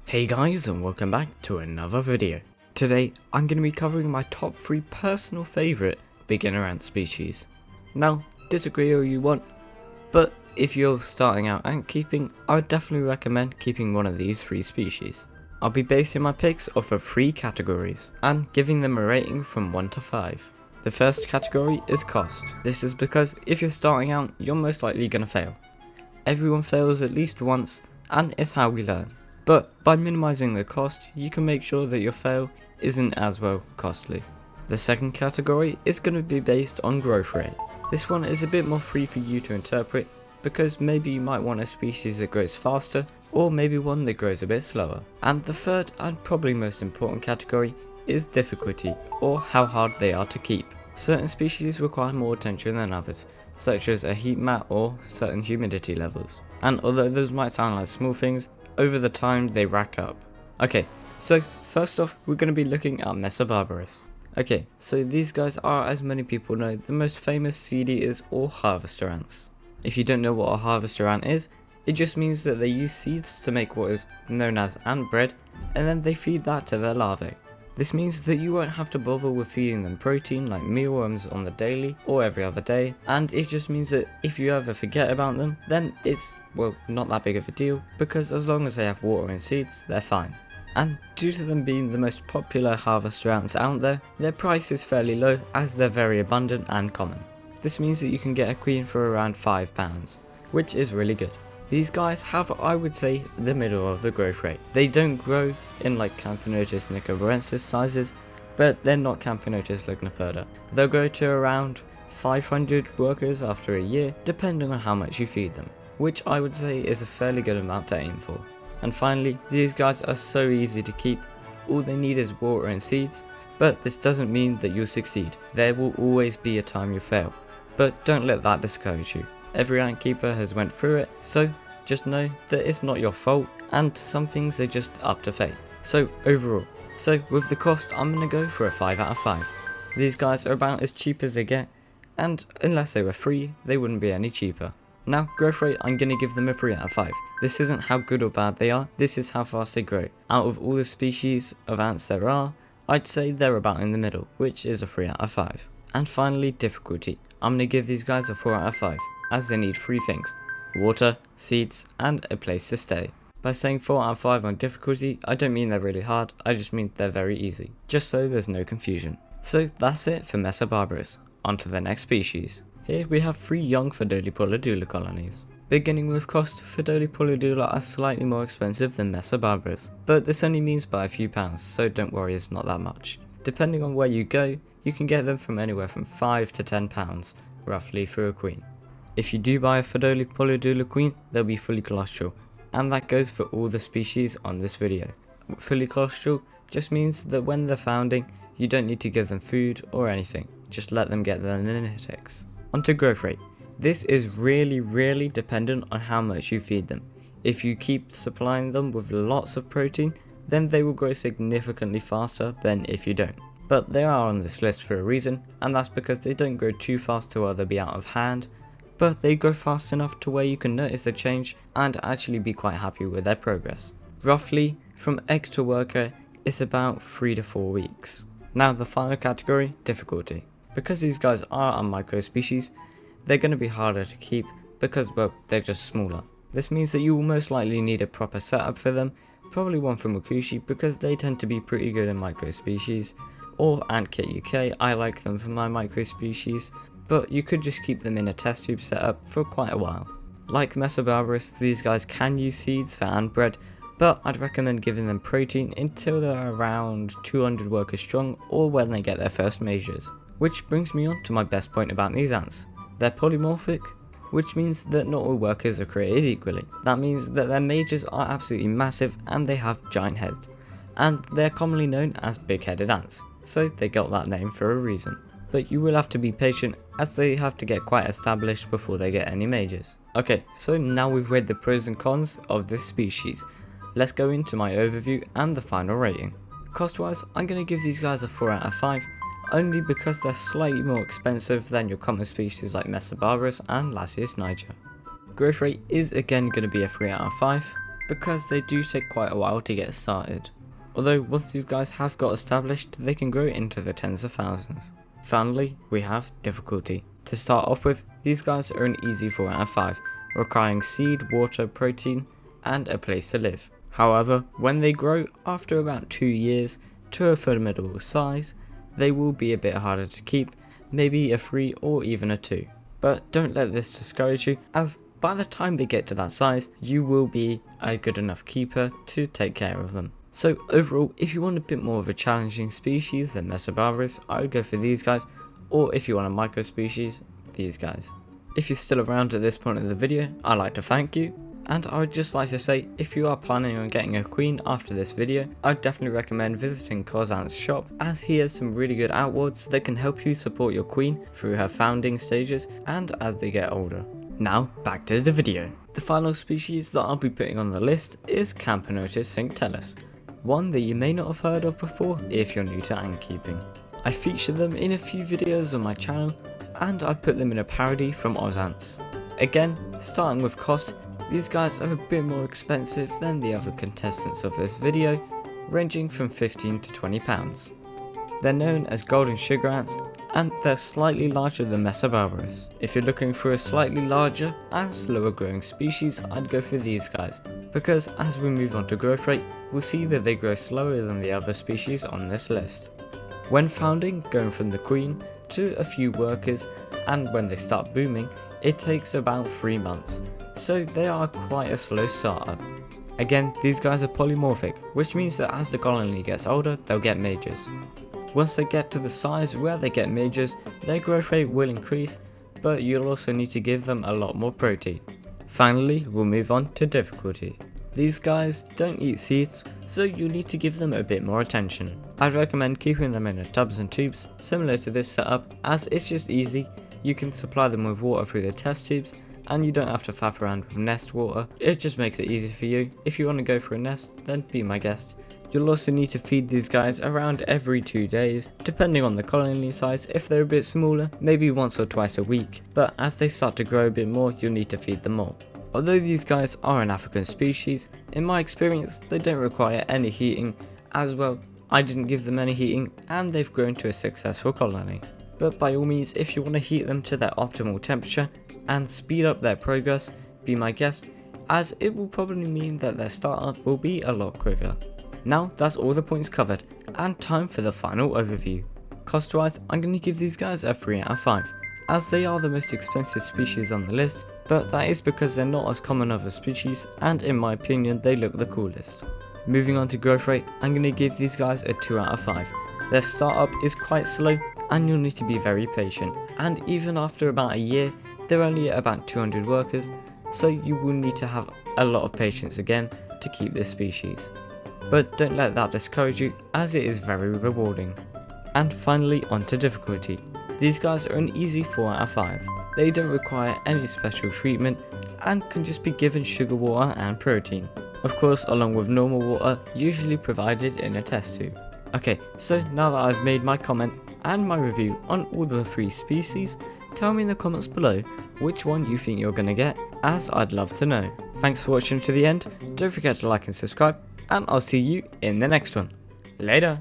Hey guys, and welcome back to another video. Today I'm going to be covering my top 3 personal favourite beginner ant species. Now, disagree all you want, but if you're starting out ant keeping, I would definitely recommend keeping one of these 3 species. I'll be basing my picks off of 3 categories, and giving them a rating from 1 to 5. The first category is cost. This is because if you're starting out, you're most likely going to fail. Everyone fails at least once, and it's how we learn. But by minimizing the cost, you can make sure that your fail isn't as well costly. The second category is going to be based on growth rate. This one is a bit more free for you to interpret, because maybe you might want a species that grows faster, or maybe one that grows a bit slower. And the third and probably most important category is difficulty, or how hard they are to keep. Certain species require more attention than others, such as a heat mat or certain humidity levels. And although those might sound like small things, over the time they rack up. Okay, so first off we're going to be looking at Messor barbarus. Okay, so these guys are, as many people know, the most famous seed eaters or harvester ants. If you don't know what a harvester ant is, it just means that they use seeds to make what is known as ant bread, and then they feed that to their larvae. This means that you won't have to bother with feeding them protein like mealworms on the daily or every other day, and it just means that if you ever forget about them, then it's, well, not that big of a deal, because as long as they have water and seeds, they're fine. And due to them being the most popular harvester ants out there, their price is fairly low as they're very abundant and common. This means that you can get a queen for around £5, which is really good. These guys have, I would say, the middle of the growth rate. They don't grow in like Camponotus nicobarensis sizes, but they're not Camponotus lignoperda. They'll grow to around 500 workers after a year, depending on how much you feed them, which I would say is a fairly good amount to aim for. And finally, these guys are so easy to keep. All they need is water and seeds, but this doesn't mean that you'll succeed. There will always be a time you fail, but don't let that discourage you. Every ant keeper has went through it, so just know that it's not your fault, and some things are just up to fate. So overall, with the cost, I'm going to go for a 5 out of 5. These guys are about as cheap as they get, and unless they were free, they wouldn't be any cheaper. Now, growth rate, I'm going to give them a 3 out of 5. This isn't how good or bad they are, this is how fast they grow. Out of all the species of ants there are, I'd say they're about in the middle, which is a 3 out of 5. And finally, difficulty. I'm going to give these guys a 4 out of 5, as they need 3 things: water, seeds, and a place to stay. By saying 4 out of 5 on difficulty, I don't mean they're really hard, I just mean they're very easy, just so there's no confusion. So that's it for Messor barbarus. On to the next species. Here we have 3 young Pheidole paullidula colonies. Beginning with cost, Pheidole paullidula are slightly more expensive than Messor barbarus, but this only means by a few pounds, so don't worry, it's not that much. Depending on where you go, you can get them from anywhere from £5 to £10, roughly, for a queen. If you do buy a Pheidole paullidula queen, they'll be fully colostral, and that goes for all the species on this video. Fully colostral just means that when they're founding, you don't need to give them food or anything, just let them get their nanitics. Onto growth rate. This is really dependent on how much you feed them. If you keep supplying them with lots of protein, then they will grow significantly faster than if you don't. But they are on this list for a reason, and that's because they don't grow too fast to either be out of hand, but they grow fast enough to where you can notice the change and actually be quite happy with their progress. Roughly, from egg to worker, it's about 3 to 4 weeks. Now the final category, difficulty. Because these guys are a micro species, they're going to be harder to keep because, well, they're just smaller. This means that you will most likely need a proper setup for them, probably one from Wakushi because they tend to be pretty good in micro species, or Antkit UK, I like them for my micro species, but you could just keep them in a test tube setup for quite a while. Like Messor barbarus, these guys can use seeds for ant bread, but I'd recommend giving them protein until they're around 200 workers strong or when they get their first majors. Which brings me on to my best point about these ants. They're polymorphic, which means that not all workers are created equally. That means that their majors are absolutely massive and they have giant heads, and they're commonly known as big-headed ants, so they got that name for a reason. But you will have to be patient as they have to get quite established before they get any majors. Okay, so now we've read the pros and cons of this species, let's go into my overview and the final rating. Cost wise, I'm going to give these guys a 4 out of 5, only because they're slightly more expensive than your common species like Messor barbarus and Lasius niger. Growth rate is again going to be a 3 out of 5, because they do take quite a while to get started. Although once these guys have got established, they can grow into the tens of thousands. Finally, we have difficulty. To start off with, these guys are an easy 4 out of 5, requiring seed, water, protein, and a place to live. However, when they grow after about 2 years to a formidable size, they will be a bit harder to keep, maybe a 3 or even a 2. But don't let this discourage you, as by the time they get to that size, you will be a good enough keeper to take care of them. So overall, if you want a bit more of a challenging species than Messor barbarus, I would go for these guys, or if you want a micro species, these guys. If you're still around at this point of the video, I'd like to thank you, and I would just like to say, if you are planning on getting a queen after this video, I'd definitely recommend visiting Kozant's shop, as he has some really good outwards that can help you support your queen through her founding stages and as they get older. Now, back to the video. The final species that I'll be putting on the list is Camponotus cinctellus, one that you may not have heard of before if you're new to ant keeping. I feature them in a few videos on my channel, and I put them in a parody from Ozants. Again, starting with cost, these guys are a bit more expensive than the other contestants of this video, ranging from £15 to £20. They're known as golden sugar ants, and they're slightly larger than Messor barbarus. If you're looking for a slightly larger and slower growing species, I'd go for these guys, because as we move on to growth rate, we'll see that they grow slower than the other species on this list. When founding, going from the queen to a few workers, and when they start booming, it takes about 3 months, so they are quite a slow startup. Again, these guys are polymorphic, which means that as the colony gets older, they'll get majors. Once they get to the size where they get majors, their growth rate will increase, but you'll also need to give them a lot more protein. Finally, we'll move on to difficulty. These guys don't eat seeds, so you'll need to give them a bit more attention. I'd recommend keeping them in a tubs and tubes, similar to this setup, as it's just easy. You can supply them with water through the test tubes, and you don't have to faff around with nest water. It just makes it easy for you. If you want to go for a nest, then be my guest. You'll also need to feed these guys around every 2 days, depending on the colony size. If they're a bit smaller, maybe once or twice a week, but as they start to grow a bit more, you'll need to feed them more. Although these guys are an African species, in my experience they don't require any heating. As well, I didn't give them any heating and they've grown to a successful colony. But by all means, if you want to heat them to their optimal temperature and speed up their progress, be my guest, as it will probably mean that their startup will be a lot quicker. Now that's all the points covered, and time for the final overview. Cost wise, I'm going to give these guys a 3 out of 5, as they are the most expensive species on the list, but that is because they're not as common of a species, and in my opinion they look the coolest. Moving on to growth rate, I'm going to give these guys a 2 out of 5. Their startup is quite slow, and you'll need to be very patient, and even after about a year, they're only at about 200 workers, so you will need to have a lot of patience again to keep this species. But don't let that discourage you, as it is very rewarding. And finally, onto difficulty. These guys are an easy 4 out of 5. They don't require any special treatment and can just be given sugar water and protein. Of course, along with normal water, usually provided in a test tube. Okay, so now that I've made my comment and my review on all the 3 species, tell me in the comments below which one you think you're gonna get, as I'd love to know. Thanks for watching to the end, don't forget to like and subscribe, and I'll see you in the next one. Later!